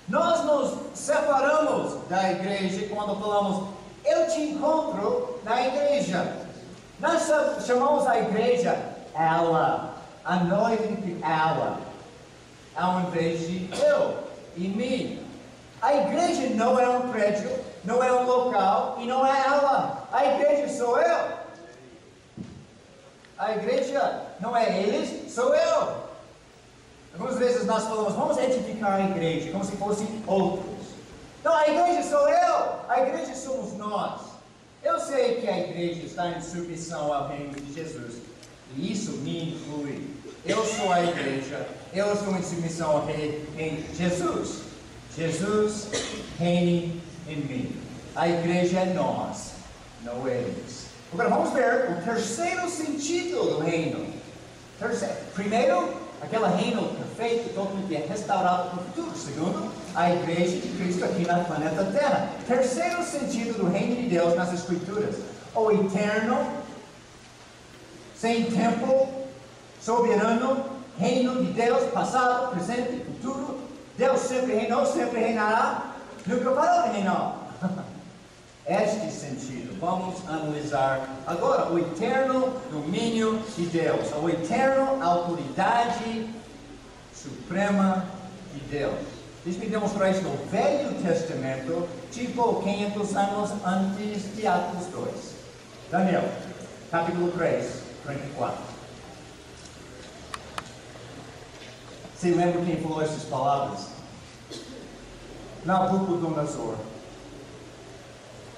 Nós nos separamos da igreja quando falamos, eu te encontro na igreja. Nós chamamos a igreja ela, a noiva ela, ao invés de eu e mim. A igreja não é um prédio, não é um local e não é ela. A igreja sou eu. A igreja não é eles, sou eu. Algumas vezes nós falamos, vamos edificar a igreja, como se fossem outros. Não, a igreja sou eu, a igreja somos nós. Eu sei que a igreja está em submissão ao reino de Jesus, e isso me inclui. Eu sou a igreja, eu estou em submissão ao reino de Jesus. Jesus reine em mim. A igreja é nós, não eles. Agora vamos ver o terceiro sentido do reino. Primeiro, aquele reino perfeito, totalmente restaurado para o futuro. Segundo, a igreja de Cristo aqui no planeta Terra. Terceiro sentido do reino de Deus nas Escrituras: o eterno, sem tempo, soberano, reino de Deus, passado, presente e futuro. Deus sempre reinou, sempre reinará, nunca parou de reinar. Este sentido, vamos analisar agora o eterno domínio de Deus, a eterna autoridade suprema de Deus. Deixe-me demonstrar isso no Velho Testamento, tipo 500 anos antes de Atos 2. Daniel, capítulo 3, 34. Você lembra quem falou essas palavras? Nabucodonosor.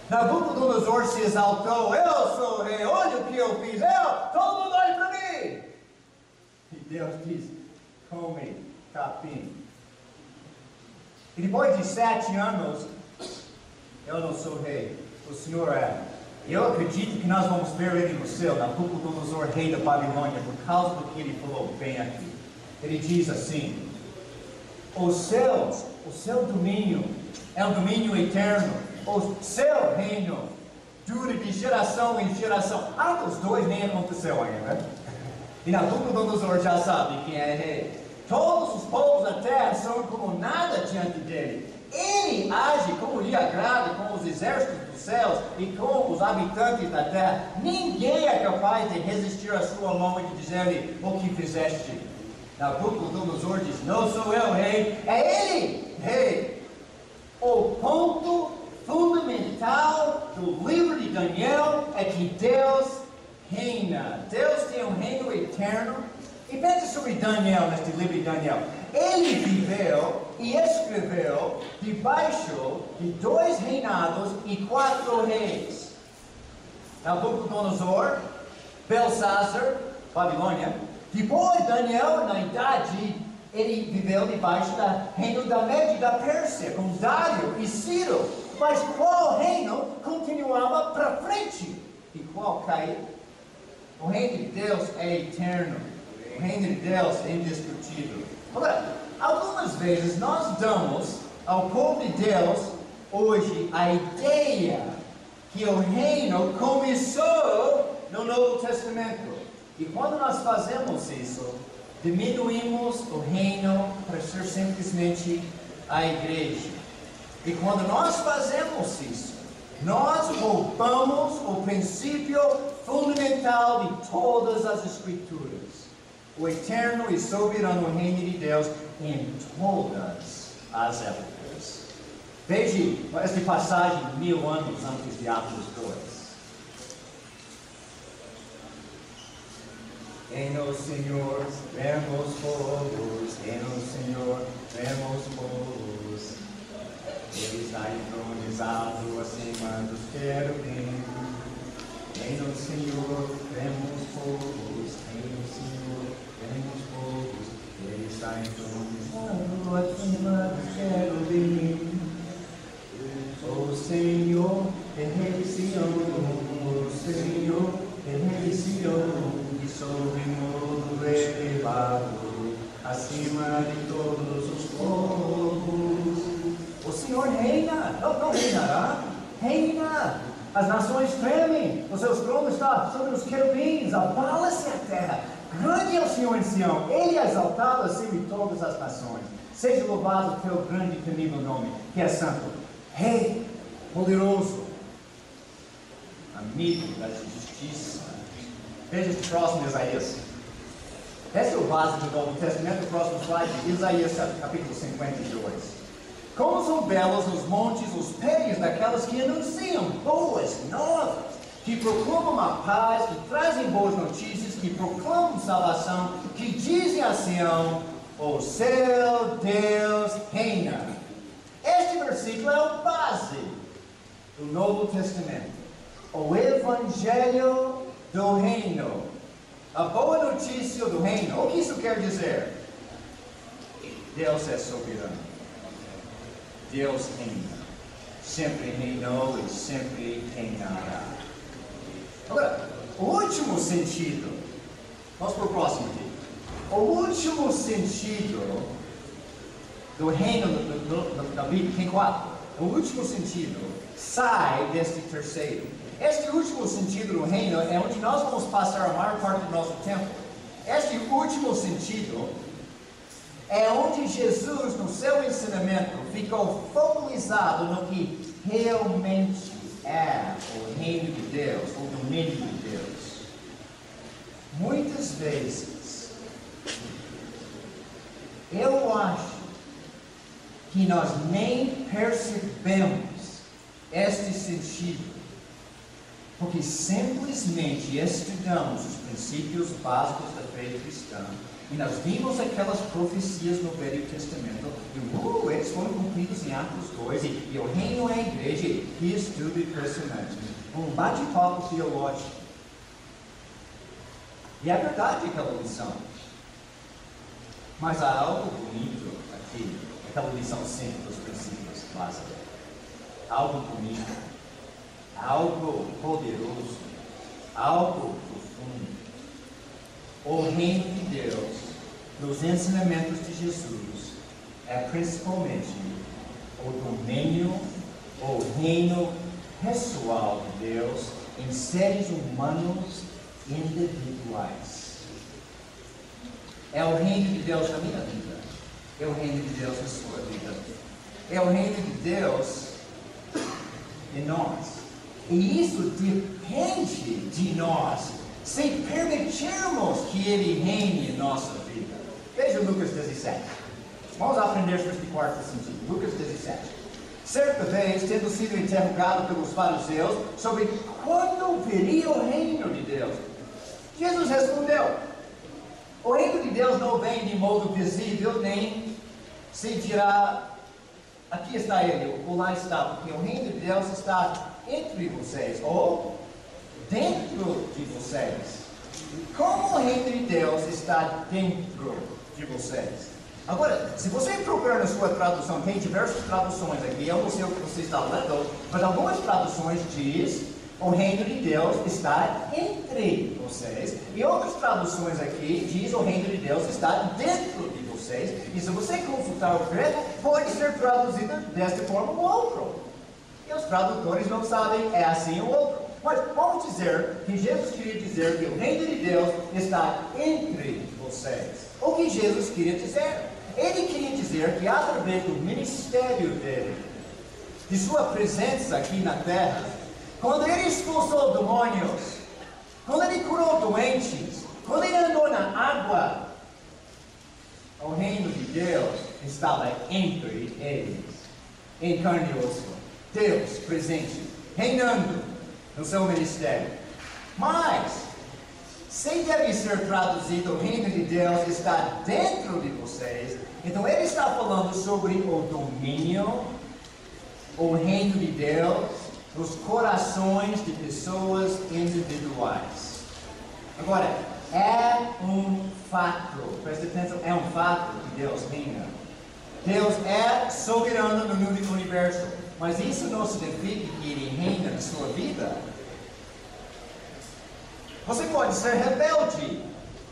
Nabucodonosor se exaltou, eu sou o rei, olha o que eu fiz, todo mundo olha para mim. E Deus diz, come capim. E depois de 7 anos, eu não sou rei, o Senhor é. Eu acredito que nós vamos ver ele no céu, Nabucodonosor, rei da Babilônia, por causa do que ele falou bem aqui. Ele diz assim, o seu domínio é um domínio eterno. O seu reino dura de geração em geração. Atos 2 nem aconteceu ainda. E Nabucodonosor já sabe quem é rei. Todos os povos da terra são como nada diante dele. Ele age como lhe agrada com os exércitos dos céus e com os habitantes da terra. Ninguém é capaz de resistir à sua mão e de dizer-lhe o que fizeste. Nabucodonosor diz, não sou eu rei, é ele rei. O ponto fundamental do livro de Daniel é que Deus reina. Deus tem um reino eterno. E pense sobre Daniel, neste livro de Daniel. Ele viveu e escreveu debaixo de 2 reinados e 4 reis. Nabucodonosor, Belshazzar, Babilônia. Depois Daniel, na idade, ele viveu debaixo do reino da Média e da Pérsia, com Dário e Ciro. Mas qual reino continuava para frente? E qual caiu? O reino de Deus é eterno. O reino de Deus é indiscutível. Agora, algumas vezes nós damos ao povo de Deus hoje a ideia que o reino começou no Novo Testamento. E quando nós fazemos isso, diminuímos o reino para ser simplesmente a igreja. E quando nós fazemos isso, nós roubamos o princípio fundamental de todas as Escrituras. O eterno e soberano reino de Deus em todas as épocas. Veja esta passagem 1000 anos antes de Atos 2. Em o Senhor vemos povos, em o Senhor vemos povos. Ele está entronizado acima dos querubins. Em o Senhor vemos povos, em o Senhor vemos povos. Ele está entronizado acima dos querubins. O Senhor é rei Sião, o Senhor é rei Sião. Sobre modo elevado, acima de todos os povos. O Senhor reina, não reinará, reina. As nações tremem, o seu trono está sobre os querubins, abala-se a terra. Grande é o Senhor em Sião, Ele é exaltado acima de todas as nações. Seja louvado o teu grande e temível nome, que é santo. Rei, poderoso, amigo da justiça. Veja este próximo Isaías. Essa é o básico do Novo Testamento. O próximo slide, Isaías capítulo 52. Como são belos os montes, os pés daquelas que anunciam boas novas, que proclamam a paz, que trazem boas notícias, que proclamam salvação, que dizem a Sião: o seu Deus reina. Este versículo é o base do Novo Testamento. O Evangelho do Reino. A boa notícia do Reino. O que isso quer dizer? Deus é soberano. Deus reina. Sempre reinou e sempre reinará. Agora, o último sentido. Vamos para o próximo aqui. O último sentido do reino da Bíblia, tem 4. O último sentido sai deste terceiro. Este último sentido do reino é onde nós vamos passar a maior parte do nosso tempo. Este último sentido é onde Jesus, no seu ensinamento, ficou focalizado no que realmente é o reino de Deus, o domínio de Deus. Muitas vezes, eu acho que nós nem percebemos este sentido, porque simplesmente estudamos os princípios básicos da fé cristã, e nós vimos aquelas profecias no Velho Testamento, e eles foram cumpridos em Atos 2, e o reino é a igreja, que estudo impressionante. Um bate-papo teológico. E é verdade aquela lição. Mas há algo bonito aqui, aquela lição sempre dos princípios básicos. Algo bonito, algo poderoso, algo profundo. O reino de Deus, nos ensinamentos de Jesus, é principalmente o domínio, o reino pessoal de Deus em seres humanos individuais. É o reino de Deus na minha vida. É o reino de Deus na sua vida. É o reino de Deus em nós. E isso depende de nós, se permitirmos que Ele reine em nossa vida. Veja Lucas 17. Vamos aprender sobre este quarto sentido. Lucas 17. Certa vez, tendo sido interrogado pelos fariseus sobre quando viria o reino de Deus, Jesus respondeu: o reino de Deus não vem de modo visível, nem se dirá: aqui está ele, ou lá está, porque o reino de Deus está entre vocês, ou dentro de vocês. Como o reino de Deus está dentro de vocês? Agora, se você procurar na sua tradução, tem diversas traduções aqui, eu não sei o que você está lendo, mas algumas traduções diz: o reino de Deus está entre vocês, e outras traduções aqui diz: o reino de Deus está dentro de vocês. E se você consultar o grego, pode ser traduzido desta forma ou outro. E os tradutores não sabem, é assim ou outro. Mas vamos dizer que Jesus queria dizer que o reino de Deus está entre vocês. O que Jesus queria dizer? Ele queria dizer que através do ministério dele, de sua presença aqui na terra, quando ele expulsou demônios, quando ele curou doentes, quando ele andou na água, o reino de Deus estava entre eles, em carne e osso. Deus presente, reinando no seu ministério. Mas, se deve ser traduzido: o reino de Deus está dentro de vocês, então ele está falando sobre o domínio, o reino de Deus, nos corações de pessoas individuais. Agora, é um fato, presta atenção, é um fato que Deus reina. Deus é soberano no universo, mas isso não significa que Ele reina na sua vida. Você pode ser rebelde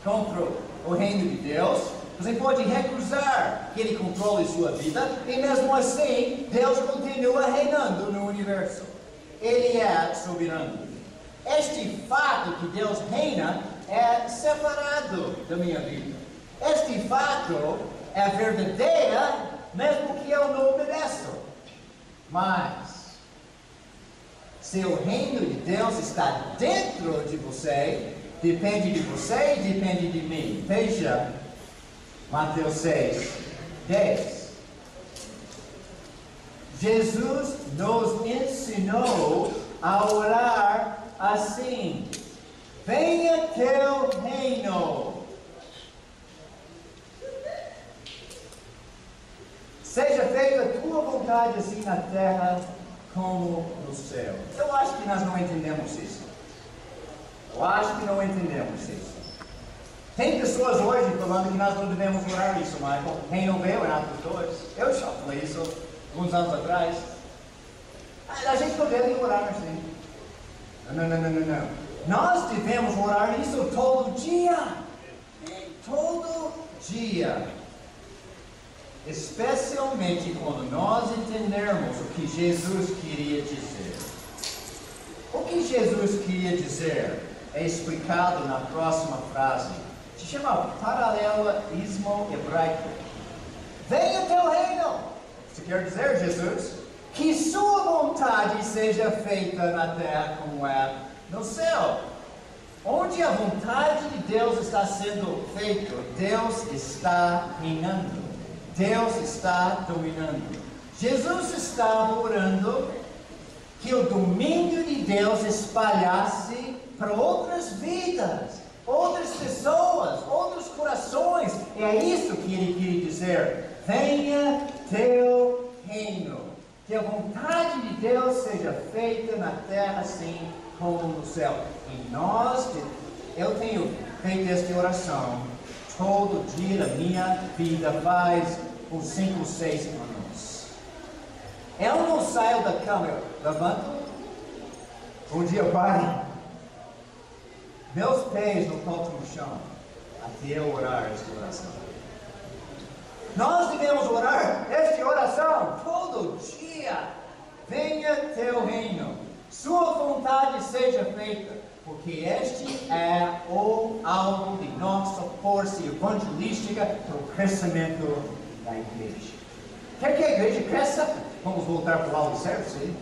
contra o reino de Deus, você pode recusar que Ele controle sua vida, e mesmo assim, Deus continua reinando no universo. Ele é soberano. Este fato que Deus reina é separado da minha vida. Este fato é verdadeira, mesmo que eu não obedeça. Mas, se o reino de Deus está dentro de você, depende de você e depende de mim. Veja, Mateus 6, 10. Jesus nos ensinou a orar assim: venha teu reino. Seja feita a tua vontade assim na terra como no céu. Eu acho que nós não entendemos isso. Eu acho que não entendemos isso. Tem pessoas hoje falando que nós não devemos orar isso, Michael. Reino veio em Atos 2. Eu já falei isso alguns anos atrás. A gente não deve orar assim. Não. Nós devemos orar isso todo dia. Todo dia. Especialmente quando nós entendermos o que Jesus queria dizer. O que Jesus queria dizer é explicado na próxima frase. Se chama paralelismo hebraico. Venha teu reino. Você quer dizer, Jesus, que sua vontade seja feita na terra como é no céu. Onde a vontade de Deus está sendo feita, Deus está reinando. Deus está dominando. Jesus estava orando que o domínio de Deus espalhasse para outras vidas, outras pessoas, outros corações. E é isso que ele queria dizer: venha teu reino. Que a vontade de Deus seja feita na terra assim como no céu. E eu tenho feito esta oração todo dia da minha vida, faz uns 5 ou 6 anos. Eu não saio da cama, eu levanto, um dia Pai, meus pés não tocam no chão, até eu orar esta oração. Nós devemos orar esta oração todo dia. Venha teu reino, sua vontade seja feita, porque este é o alvo de nossa força evangelística para o crescimento da igreja. Quer que a igreja cresça? Vamos voltar para o alvo certo, sim?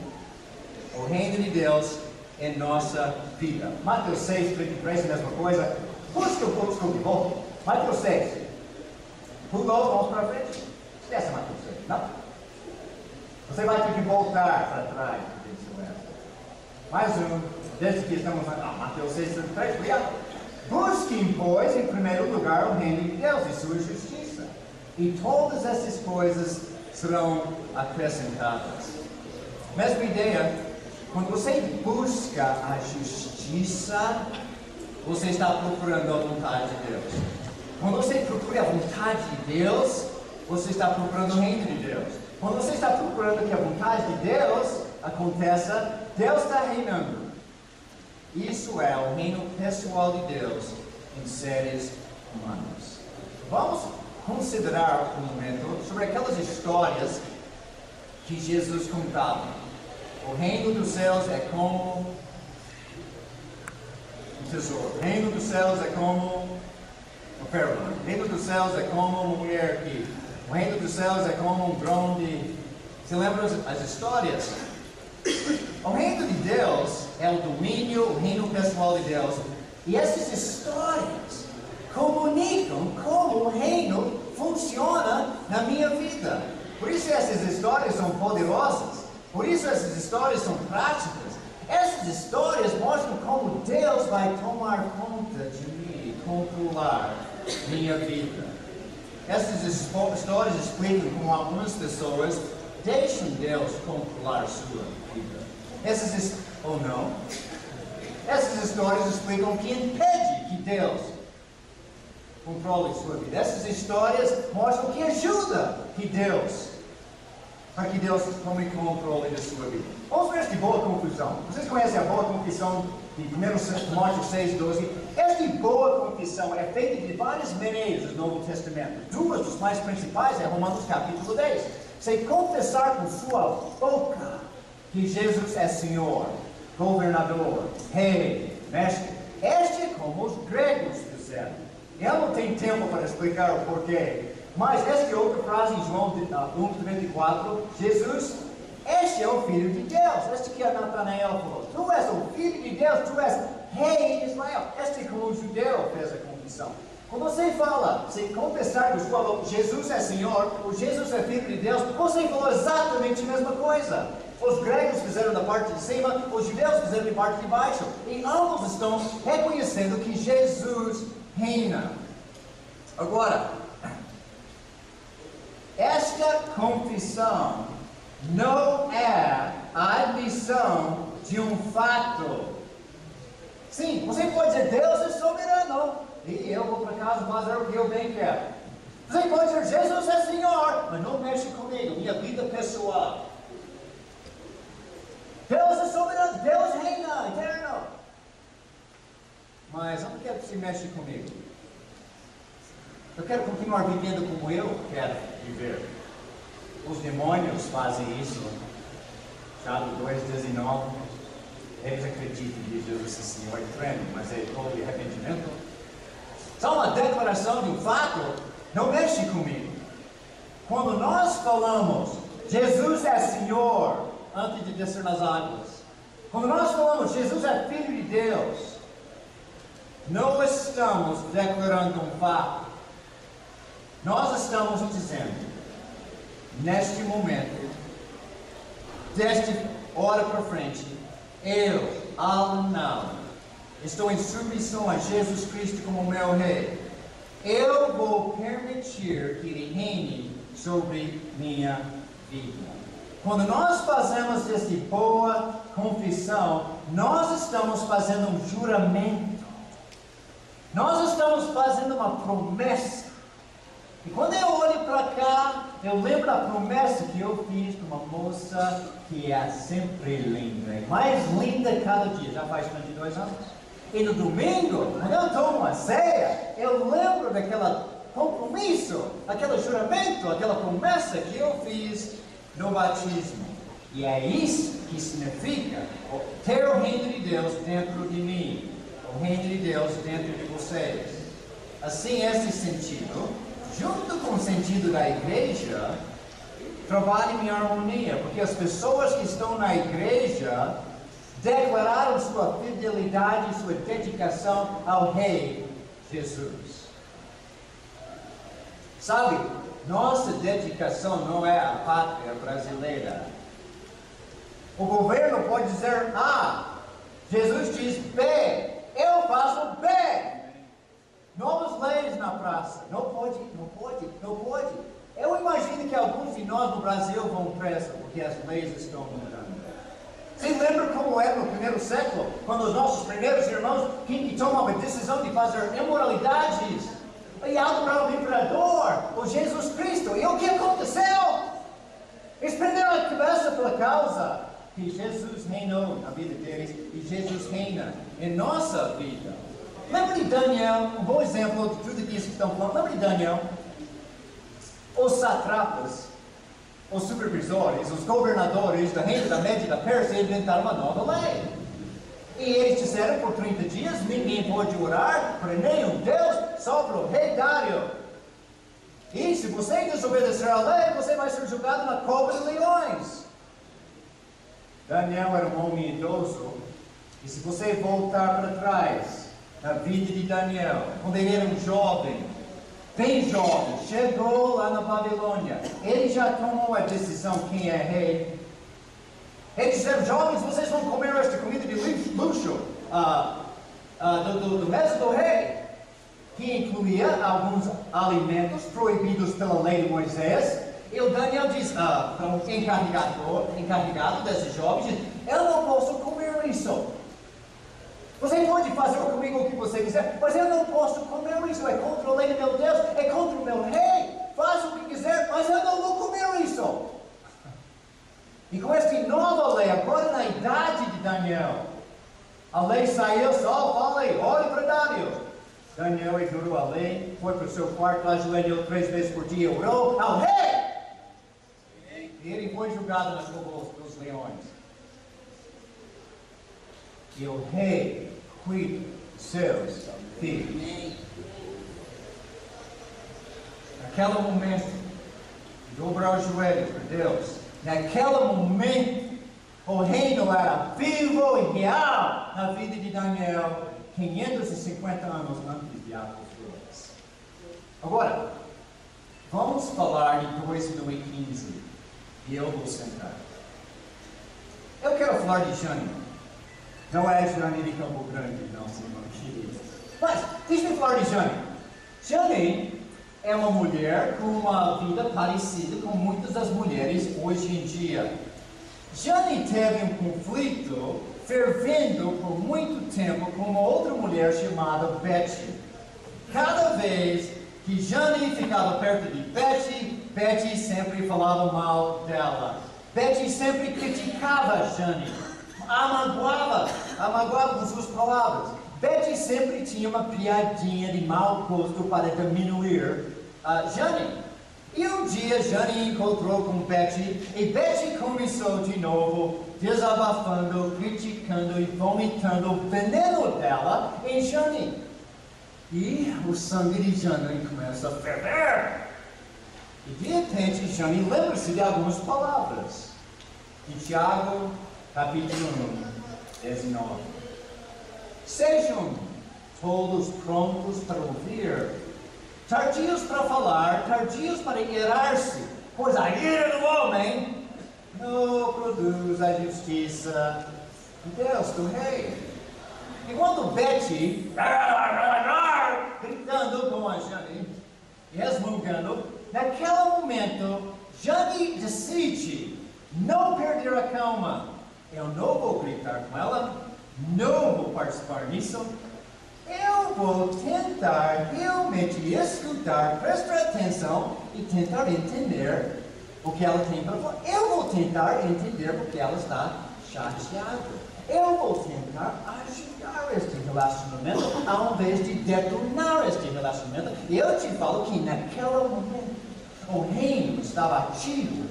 O reino de Deus em nossa vida. Mateus 6, 33, a mesma coisa. Busca o pouco de volta. Mateus 6. Pulou, vamos para frente. Esquece Mateus 6, não? Você vai ter que voltar para trás. Mais um. Desde que estamos Mateus 6, 33, obrigado. Busquem, pois, em primeiro lugar o reino de Deus e sua justiça. E todas essas coisas serão acrescentadas. Mesma ideia, quando você busca a justiça, você está procurando a vontade de Deus. Quando você procura a vontade de Deus, você está procurando o reino de Deus. Quando você está procurando que a vontade de Deus aconteça, Deus está reinando. Isso é o reino pessoal de Deus em seres humanos. Vamos considerar um momento sobre aquelas histórias que Jesus contava. O reino dos céus é como um tesouro. O reino dos céus é como uma pérola. O reino dos céus é como uma mulher que... O reino dos céus é como um drone de... Você lembra as histórias? O reino de Deus é o domínio, o reino pessoal de Deus. E essas histórias comunicam como o reino funciona na minha vida. Por isso essas histórias são poderosas. Por isso essas histórias são práticas. Essas histórias mostram como Deus vai tomar conta de mim, controlar minha vida. Essas histórias explicam como algumas pessoas deixam Deus controlar sua vida. Ou não. Essas histórias explicam o que impede que Deus controle sua vida. Essas histórias mostram o que ajuda para que Deus tome controle da sua vida. Vamos ver esta boa confissão. Vocês conhecem a boa confissão de 1 Timóteo 6, 12? Esta boa confissão é feita de várias maneiras no Novo Testamento. Duas das mais principais é Romanos capítulo 10. Você confessar com sua boca que Jesus é Senhor, governador, rei, mestre. Este é como os gregos fizeram. Eu não tenho tempo para explicar o porquê. Mas esta outra frase em João 1:34, Jesus, este é o Filho de Deus. Este que Natanael falou. Tu és o Filho de Deus, tu és Rei de Israel. Este como o judeu fez a confissão. Quando você fala, se confessar que falou, Jesus é Senhor, ou Jesus é Filho de Deus, você falou exatamente a mesma coisa. Os gregos fizeram da parte de cima, os judeus fizeram da parte de baixo. E ambos estão reconhecendo que Jesus reina. Agora, esta confissão não é a admissão de um fato. Sim, você pode dizer, Deus é soberano, e eu vou para casa fazer o que eu bem quero. Você pode dizer, Jesus é Senhor, mas não mexe comigo, minha vida pessoal. Deus é soberano, Deus reina, eterno. Mas eu não quero que você mexa comigo. Eu quero continuar vivendo como eu quero viver. Os demônios fazem isso. Tiago 2:19. Eles acreditam que Jesus é Senhor e tremem, mas é todo de arrependimento. Só uma declaração de um fato, não mexe comigo. Quando nós falamos, Jesus é Senhor, antes de descer nas águas. Quando nós falamos, Jesus é Filho de Deus, não estamos declarando um fato. Nós estamos dizendo, neste momento, desta hora para frente, eu, Alan Nall, estou em submissão a Jesus Cristo como meu Rei. Eu vou permitir que Ele reine sobre minha vida. Quando nós fazemos essa boa confissão, nós estamos fazendo um juramento. Nós estamos fazendo uma promessa. E quando eu olho para cá, eu lembro da promessa que eu fiz para uma moça que é sempre linda. Mais linda cada dia, já faz 22 anos. E no domingo, quando eu tomo uma ceia, eu lembro daquele compromisso, aquele juramento, aquela promessa que eu fiz no batismo. E é isso que significa ter o reino de Deus dentro de mim, o reino de Deus dentro de vocês. Assim, esse sentido, junto com o sentido da igreja, trabalha em harmonia, porque as pessoas que estão na igreja declararam sua fidelidade e sua dedicação ao Rei Jesus. Sabe, nossa dedicação não é a pátria brasileira. O governo pode dizer A, Jesus diz B, eu faço B. Novas leis na praça. Não pode. Eu imagino que alguns de nós no Brasil vão presos, porque as leis estão mudando. Você lembra como era no primeiro século, quando os nossos primeiros irmãos que tomavam a decisão de fazer imoralidades, e adorar o imperador, o Jesus Cristo, e o que aconteceu? Eles prenderam a cabeça pela causa que Jesus reinou na vida deles, e Jesus reina em nossa vida. Lembra de Daniel, um bom exemplo de tudo isso que estão falando. Lembra de Daniel? Os satrapas, os supervisores, os governadores da reino da Média e da Pérsia inventaram uma nova lei. E eles disseram por 30 dias, ninguém pode orar para nenhum Deus, só para o rei Dário. E se você desobedecer a lei, você vai ser julgado na cova de leões. Daniel era um homem idoso, e se você voltar para trás, na vida de Daniel, quando ele era um jovem, bem jovem, chegou lá na Babilônia, ele já tomou a decisão quem é rei. Eles disseram, jovens, vocês vão comer esta comida de luxo do mesa do rei, que incluía alguns alimentos proibidos pela lei de Moisés. E o Daniel diz, para o encarregado desses jovens, diz, eu não posso comer isso. Você pode fazer comigo o que você quiser, mas eu não posso comer isso. É contra a lei do meu Deus, é contra o meu rei. Faz o que quiser, mas eu não vou comer isso. E com esta nova lei, agora na idade de Daniel, a lei saiu, só falei, olhe para Dário. Daniel ignorou a lei, foi para o seu quarto, ajoelhou 3 vezes por dia, orou ao rei. E ele foi julgado nas covas dos leões. E o rei cuida dos seus filhos. naquele momento, dobrar os joelhos para Deus. Naquele momento, o reino era vivo e real na vida de Daniel, 550 anos antes de Atos 2. Agora, vamos falar de 2015 e eu vou sentar. Eu quero falar de Jane. Não é Jane de Campo Grande, não, senhor querido. Mas, deixa-me falar de Jane. Jane é uma mulher com uma vida parecida com muitas das mulheres hoje em dia. Jane teve um conflito fervendo por muito tempo com uma outra mulher chamada Betty. Cada vez que Jane ficava perto de Betty, Betty sempre falava mal dela. Betty sempre criticava Jane, a magoava com suas palavras. Betty sempre tinha uma piadinha de mau gosto para diminuir Jane. E um dia Jane encontrou com Betty e Betty começou de novo desabafando, criticando e vomitando o veneno dela em Jane. E o sangue de Jane começa a ferver. E de repente Jane lembra-se de algumas palavras. Em Tiago, capítulo 1, 19. Sejam todos prontos para ouvir, tardios para falar, tardios para irar-se, pois a ira do homem não produz a justiça de Deus, do rei. Enquanto Betty, gritando com a Jane, resmungando, naquele momento, Jane decide não perder a calma. Eu não vou gritar com ela, não vou participar nisso. Eu vou tentar realmente escutar, prestar atenção e tentar entender o que ela tem para falar. Eu vou tentar entender porque ela está chateada. Eu vou tentar ajudar este relacionamento ao invés de detonar este relacionamento. E eu te falo que naquele momento o reino estava ativo,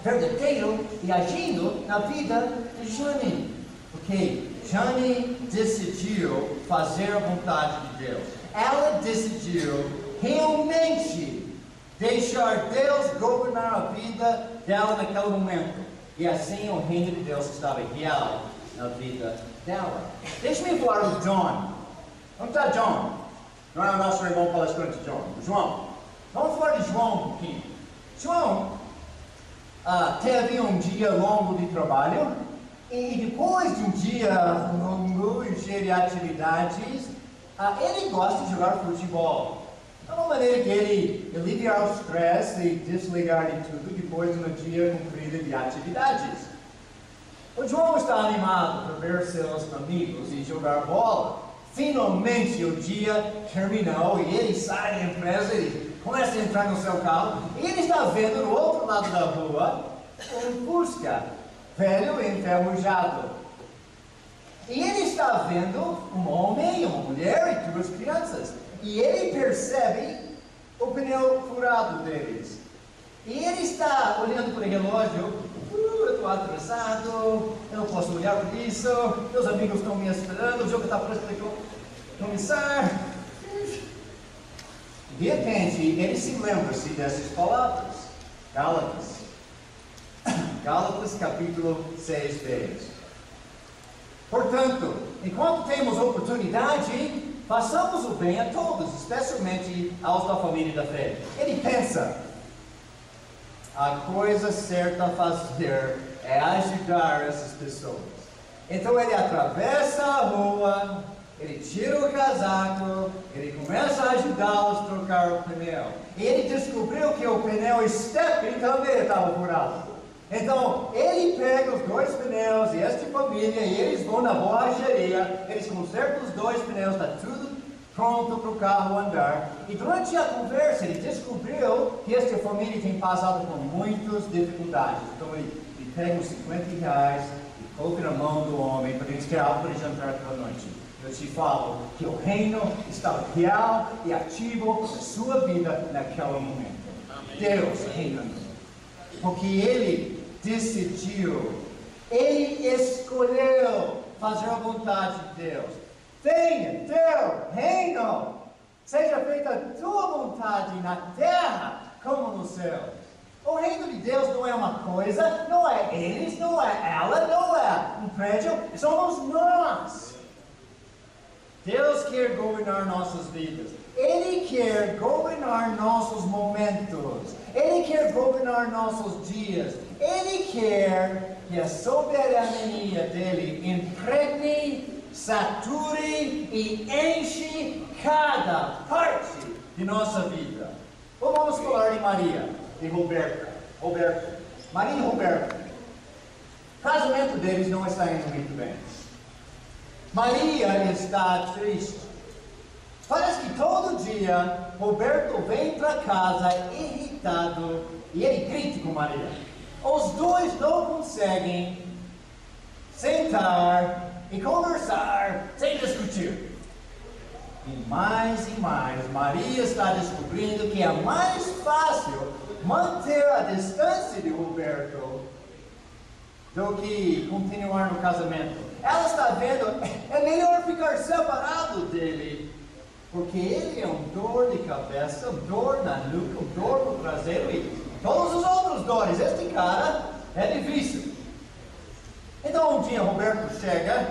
verdadeiro e agindo na vida de Jane. Porque Jane decidiu fazer a vontade de Deus. Ela decidiu realmente deixar Deus governar a vida dela naquele momento. E assim o reino de Deus estava real na vida dela. Deixa-me falar do John. Onde está John? Não é o nosso irmão palestrante John. João. Vamos falar de João um pouquinho. João teve um dia longo de trabalho. E depois de um dia longo e cheio de atividades, ele gosta de jogar futebol. É uma maneira que ele aliviar o estresse e desligar de tudo depois de um dia comprido de atividades. O João está animado para ver seus amigos e jogar bola. Finalmente o dia terminou e ele sai da empresa e começa a entrar no seu carro. E ele está vendo do outro lado da rua um Fusca velho e enferrujado. E ele está vendo um homem, uma mulher e duas crianças. E ele percebe o pneu furado deles. E ele está olhando para o relógio. Eu estou atrasado, eu não posso olhar por isso. Meus amigos estão me esperando, o jogo está prestes a começar. De repente, ele se lembra-se dessas palavras. Gálatas capítulo 6, 10. Portanto, enquanto temos oportunidade, façamos o bem a todos, especialmente aos da família da fé. Ele pensa, a coisa certa a fazer é ajudar essas pessoas. Então ele atravessa a rua, ele tira o casaco, ele começa a ajudá-los a trocar o pneu. E ele descobriu que o pneu step também estava furado. Então, ele pega os dois pneus e esta família, e eles vão na borracharia, eles consertam os dois pneus, está tudo pronto para o carro andar. E durante a conversa, ele descobriu que esta família tem passado por muitas dificuldades. Então, ele pega os R$50 e coloca na mão do homem para eles ter algo para jantar pela noite. Eu te falo que o reino está real e ativo na sua vida naquele momento. Deus reinando. Porque ele decidiu, ele escolheu fazer a vontade de Deus. Venha teu reino, Seja feita a tua vontade na terra como nos céus. O reino de Deus não é uma coisa, não é eles, não é ela, não é um prédio, somos nós. Deus quer governar nossas vidas. Ele quer governar nossos momentos. Ele quer governar nossos dias. Ele quer que a soberania dele impregne, sature e enche cada parte de nossa vida. Vamos falar de Maria e Roberto. Maria e Roberto. O casamento deles não está indo muito bem. Maria está triste. Parece que todo dia Roberto vem para casa irritado e ele grita com Maria. Os dois não conseguem sentar e conversar sem discutir. E mais, Maria está descobrindo que é mais fácil manter a distância de Roberto do que continuar no casamento. Ela está vendo, é melhor ficar separado dele, porque ele é um dor de cabeça, um dor na nuca, um dor no traseiro e todos os outros dores. Este cara é difícil. Então um dia Roberto chega,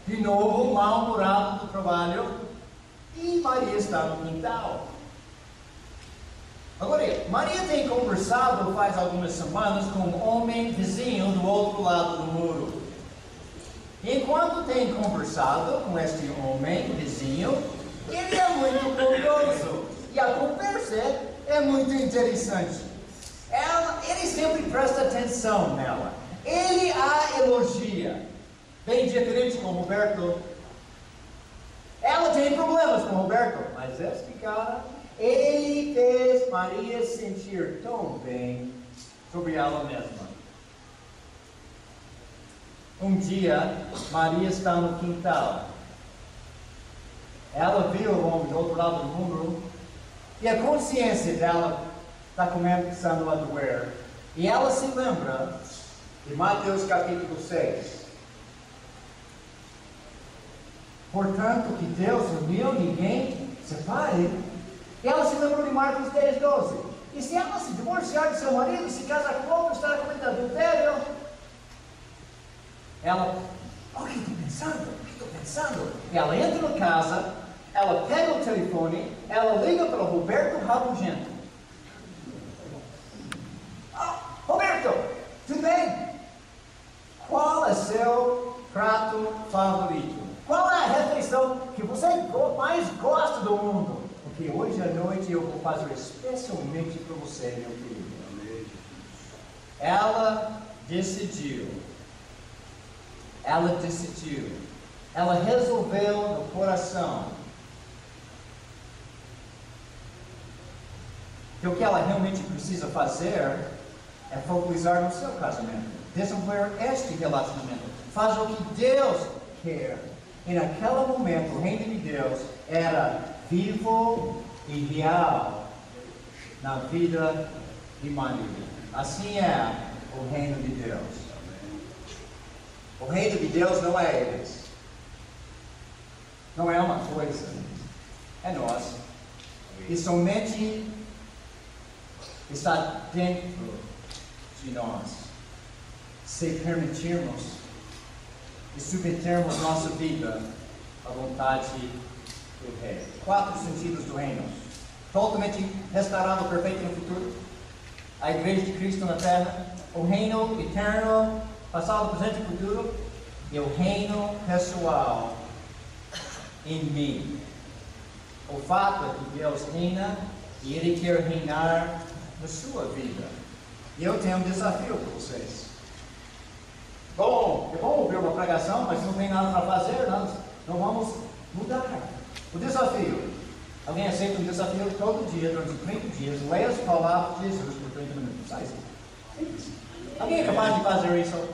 de novo mal-humorado do trabalho, e Maria está no quintal. Agora, Maria tem conversado faz algumas semanas com um homem vizinho do outro lado do muro. E enquanto tem conversado com este homem vizinho, ele é muito curioso. E a conversa é muito interessante. Ele sempre presta atenção nela. Ele a elogia. Bem diferente com Roberto. Ela tem problemas com Roberto, mas este cara, ele fez Maria sentir tão bem sobre ela mesma. Um dia, Maria está no quintal. Ela viu o homem do outro lado do muro e a consciência dela está começando a doer. E ela se lembra de Mateus capítulo 6. Portanto, que Deus uniu, ninguém separe. E ela se lembrou de Marcos 10, 12. E se ela se divorciar de seu marido, se casar com outro, estará cometendo adultério. Ela, o que estou pensando? E ela entra na casa, ela pega o telefone, ela liga para o Roberto Rabugento. Roberto, tudo bem? Qual é seu prato favorito? Qual é a refeição que você mais gosta do mundo? Porque hoje à noite eu vou fazer especialmente para você, meu querido. Ela decidiu. Ela resolveu no coração que o que ela realmente precisa fazer é focalizar no seu casamento, desenvolver este relacionamento, fazer o que Deus quer. E naquele momento o reino de Deus era vivo e real na vida de Maria. Assim é o reino de Deus. O reino de Deus não é eles. Não é uma coisa. É nós. E somente está dentro de nós. Se permitirmos e submetermos nossa vida à vontade do Rei. 4 sentidos do reino. Totalmente restaurado, perfeito no futuro. A igreja de Cristo na terra. O reino eterno, passado, presente e futuro. E o reino pessoal em mim. O fato é que Deus reina e Ele quer reinar na sua vida. E eu tenho um desafio para vocês. Bom, é bom ouvir uma pregação, mas não tem nada para fazer, não vamos mudar. O desafio. Alguém aceita um desafio todo dia, durante 30 dias, leia as palavras de Jesus por 30 minutos. Sai isso. Alguém é capaz de fazer isso?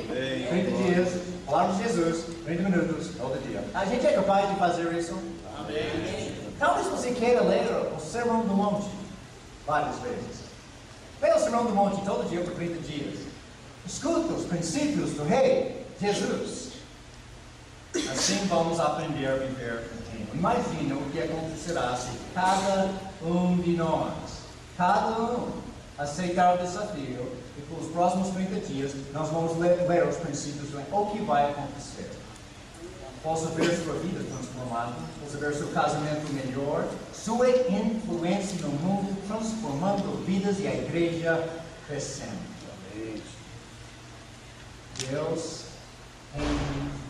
30 dias, palavras de Jesus, 30 minutos, todo dia. A gente é capaz de fazer isso? Amém. Talvez você queira ler o Sermão do Monte várias vezes. Leia o Sermão do Monte todo dia por 30 dias. Escuta os princípios do Rei Jesus. Mas assim vamos aprender a viver contínua. Imagina o que acontecerá se cada um de nós, aceitar o desafio e pelos próximos 30 dias nós vamos ler os princípios do o que vai acontecer. Possa ver sua vida transformada, possa ver seu casamento melhor, sua influência no mundo transformando vidas e a igreja crescendo. Deus em